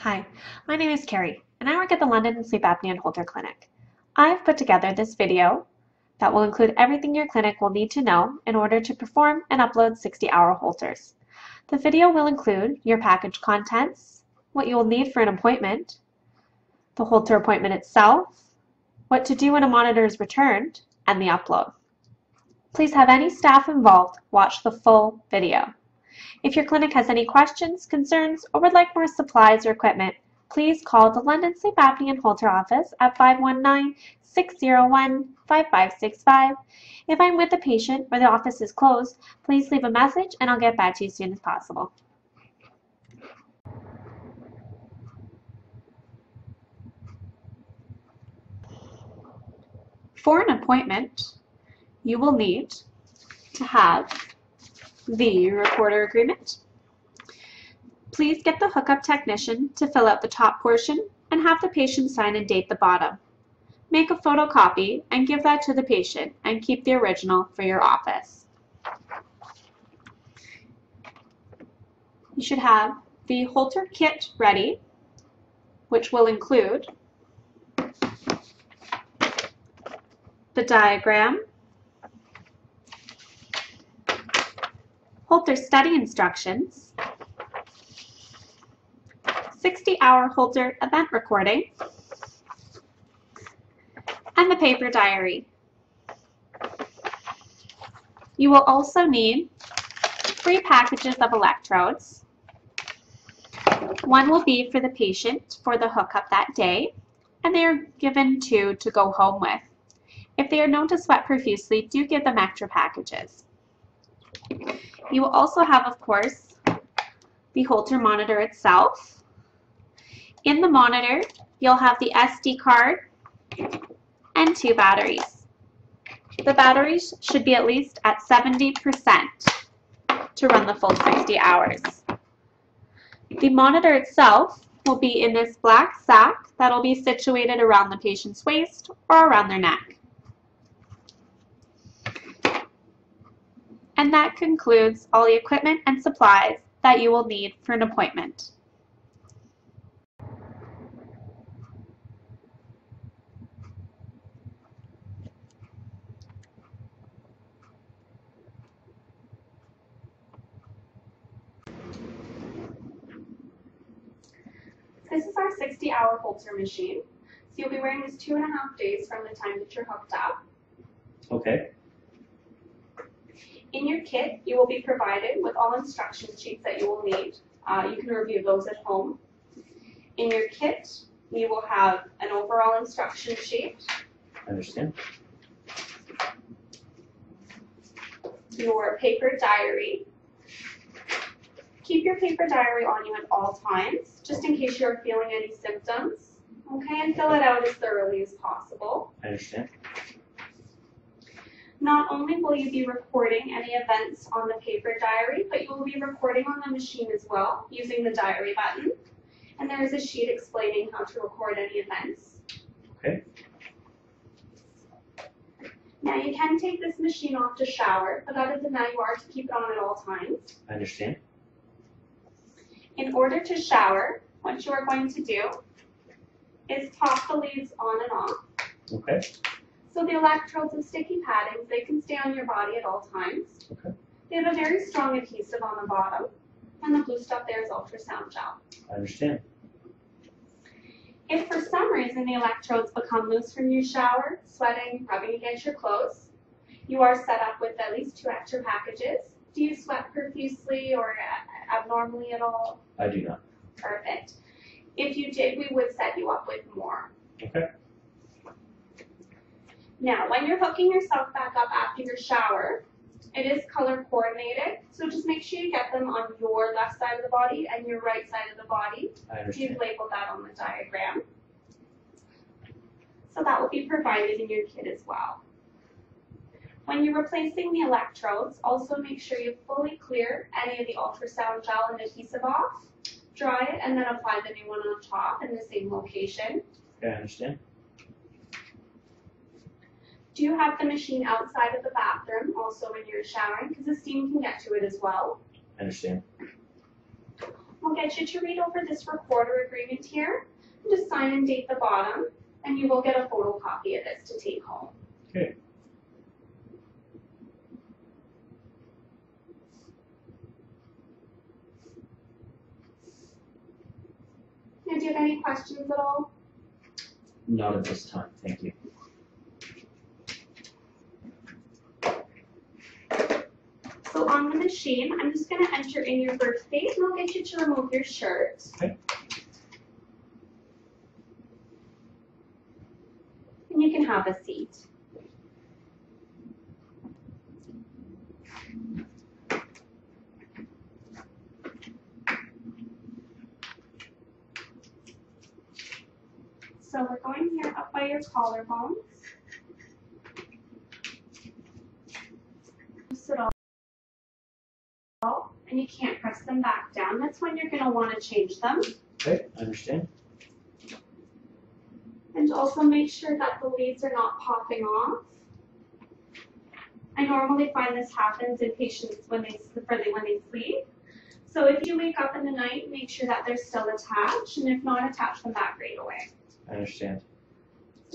Hi, my name is Carrie, and I work at the London Sleep Apnea and Holter Clinic. I've put together this video that will include everything your clinic will need to know in order to perform and upload 60-hour Holters. The video will include your package contents, what you will need for an appointment, the Holter appointment itself, what to do when a monitor is returned, and the upload. Please have any staff involved watch the full video. If your clinic has any questions, concerns, or would like more supplies or equipment, please call the London Sleep Apnea and Holter office at 519-601-5565. If I'm with a patient or the office is closed, please leave a message and I'll get back to you as soon as possible. For an appointment, you will need to have the recorder agreement. Please get the hookup technician to fill out the top portion and have the patient sign and date the bottom. Make a photocopy and give that to the patient and keep the original for your office. You should have the Holter kit ready, which will include the diagram, Holter study instructions, 60-hour Holter event recording, and the paper diary. You will also need 3 packages of electrodes. One will be for the patient for the hookup that day, and they are given 2 to go home with. If they are known to sweat profusely, do give them extra packages. You will also have, of course, the Holter monitor itself. In the monitor, you'll have the SD card and 2 batteries. The batteries should be at least at 70% to run the full 60 hours. The monitor itself will be in this black sack that'll be situated around the patient's waist or around their neck. And that concludes all the equipment and supplies that you will need for an appointment. This is our 60-hour Holter machine. So you'll be wearing this 2.5 days from the time that you're hooked up. Okay. In your kit, you will be provided with all instruction sheets that you will need. You can review those at home. In your kit, you will have an overall instruction sheet. I understand. Your paper diary. Keep your paper diary on you at all times, just in case you're feeling any symptoms. Okay, and fill it out as thoroughly as possible. I understand. Not only will you be recording any events on the paper diary, but you will be recording on the machine as well, using the diary button. And there is a sheet explaining how to record any events. Okay. Now you can take this machine off to shower, but other than that you are to keep it on at all times. I understand. In order to shower, what you are going to do is pop the leads on and off. Okay. So the electrodes and sticky paddings, they can stay on your body at all times. Okay. They have a very strong adhesive on the bottom, and the blue stuff there is ultrasound gel. I understand. If for some reason the electrodes become loose from your shower, sweating, rubbing against your clothes, you are set up with at least 2 extra packages. Do you sweat profusely or abnormally at all? I do not. Perfect. If you did, we would set you up with more. Okay. Now, when you're hooking yourself back up after your shower, it is color coordinated, so just make sure you get them on your left side of the body and your right side of the body. I understand. You've labeled that on the diagram. So that will be provided in your kit as well. When you're replacing the electrodes, also make sure you fully clear any of the ultrasound gel and adhesive off, dry it, and then apply the new one on top in the same location. Okay, I understand. Do you have the machine outside of the bathroom also when you're showering? Because the steam can get to it as well. I understand. We'll get you to read over this recorder agreement here. And just sign and date the bottom, and you will get a photocopy of this to take home. Okay. Now, do you have any questions at all? Not at this time, thank you. So on the machine, I'm just going to enter in your birth date, and I'll get you to remove your shirt. Okay. And you can have a seat. So we're going here up by your collarbones. Sit all, and you can't press them back down. That's when you're going to want to change them. Okay, I understand. And also make sure that the leads are not popping off. I normally find this happens in patients when they sleep. So if you wake up in the night, make sure that they're still attached, and if not, attach them back right away. I understand.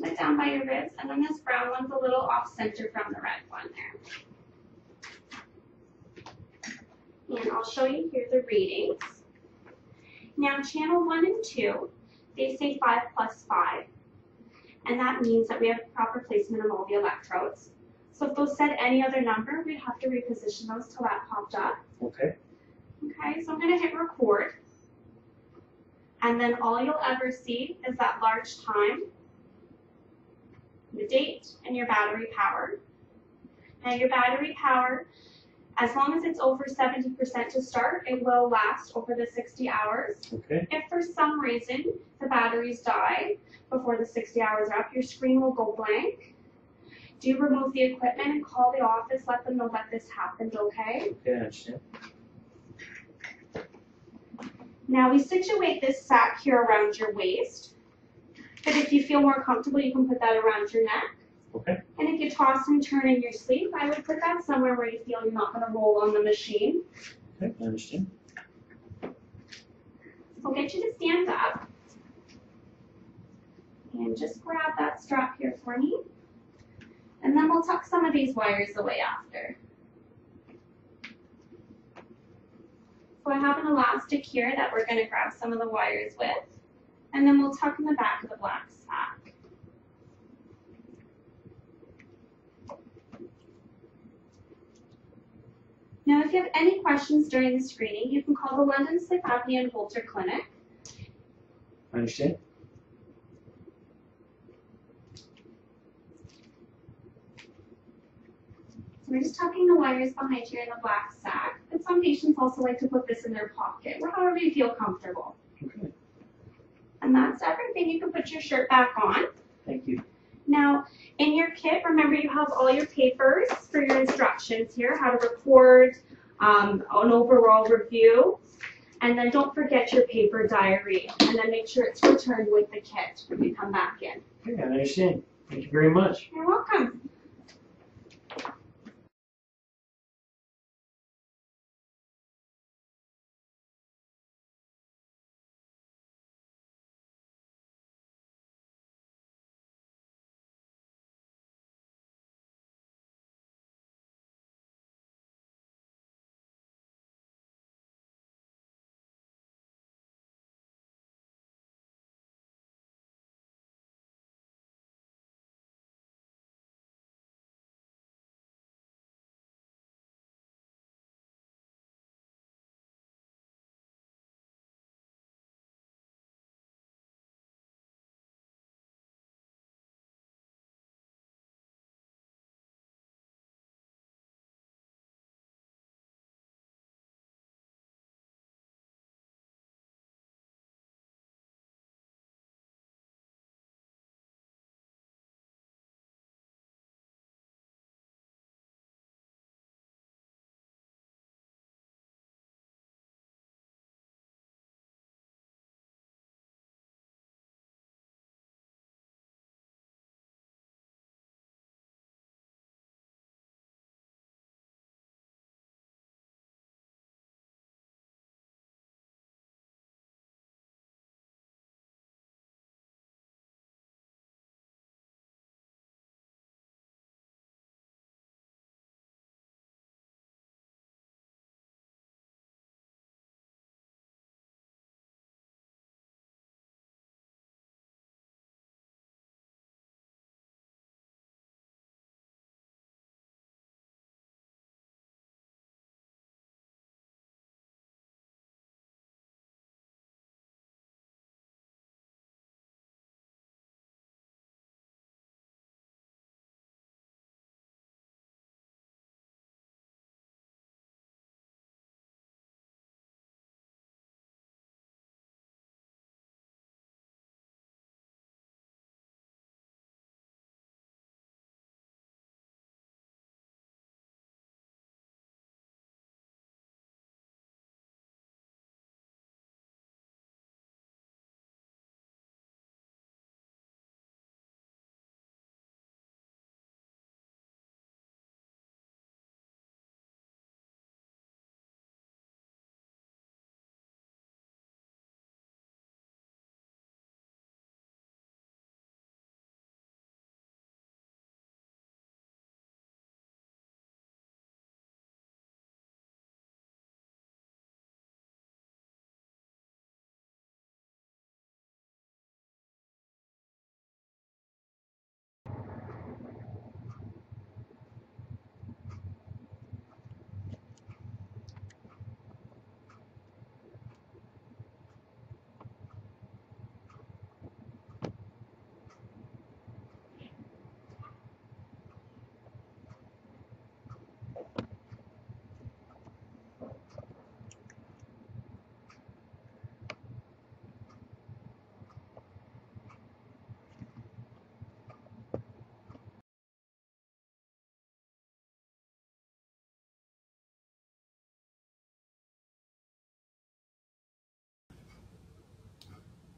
Put it down by your ribs, and then this brown one's a little off center from the red one there. And I'll show you here the readings. Now channel 1 and 2, they say 5 plus 5. And that means that we have proper placement of all the electrodes. So if those said any other number, we'd have to reposition those till that popped up. Okay. Okay, so I'm going to hit record. And then all you'll ever see is that large time, the date, and your battery power. Now your battery power, as long as it's over 70% to start, it will last over the 60 hours. Okay. If for some reason the batteries die before the 60 hours are up, your screen will go blank. Do remove the equipment and call the office, let them know that this happened, okay? Okay, I understand. Now we situate this sack here around your waist, but if you feel more comfortable, you can put that around your neck. Okay. And if you toss and turn in your sleep, I would put that somewhere where you feel you're not going to roll on the machine. Okay, I understand. So I'll get you to stand up. And just grab that strap here for me. And then we'll tuck some of these wires away after. So I have an elastic here that we're going to grab some of the wires with. And then we'll tuck in the back of the black sack. Now, if you have any questions during the screening, you can call the London Sleep Apnea and Holter Clinic. I understand. So we're just tucking the wires behind here in the black sack, but some patients also like to put this in their pocket, or however you feel comfortable. Okay. And that's everything. You can put your shirt back on. Thank you. Now, in your kit, remember you have all your papers for your instructions here, how to record, an overall review, and then don't forget your paper diary, and then make sure it's returned with the kit when you come back in. Okay, I understand. Thank you very much. You're welcome.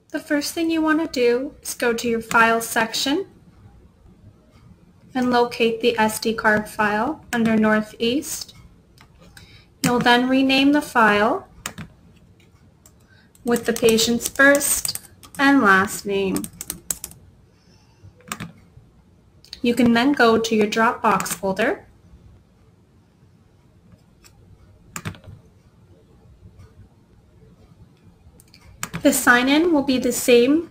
The first thing you want to do is go to your Files section and locate the SD card file under Northeast. You'll then rename the file with the patient's first and last name. You can then go to your Dropbox folder The sign-in will be the same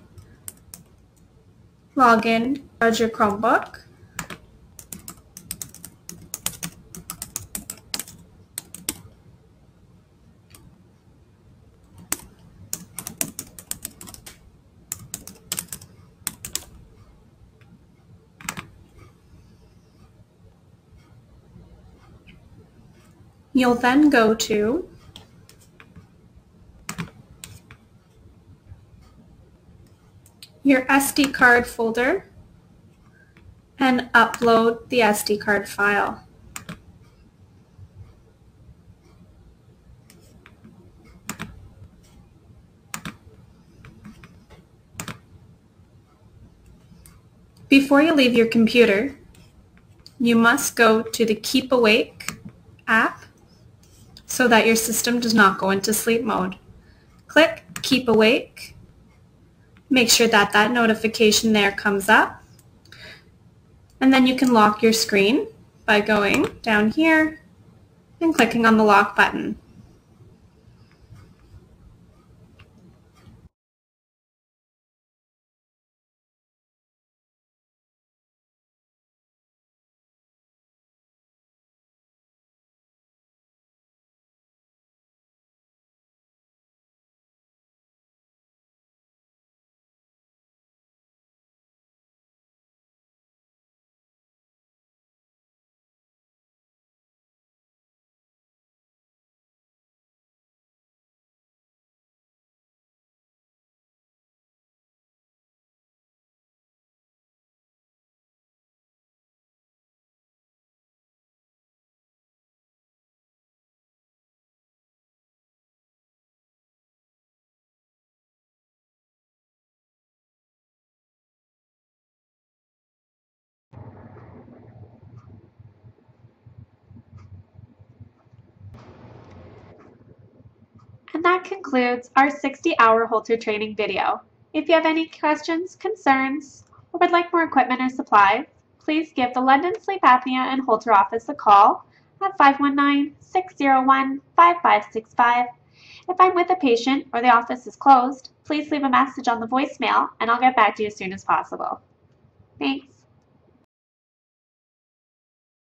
login as your Chromebook. You'll then go to your SD card folder and upload the SD card file. Before you leave your computer, you must go to the Keep Awake app so that your system does not go into sleep mode. Click Keep Awake. Make sure that that notification there comes up. And then you can lock your screen by going down here and clicking on the lock button. And that concludes our 60-hour Holter training video. If you have any questions, concerns, or would like more equipment or supplies, please give the London Sleep Apnea and Holter office a call at 519-601-5565. If I'm with a patient or the office is closed, please leave a message on the voicemail and I'll get back to you as soon as possible. Thanks.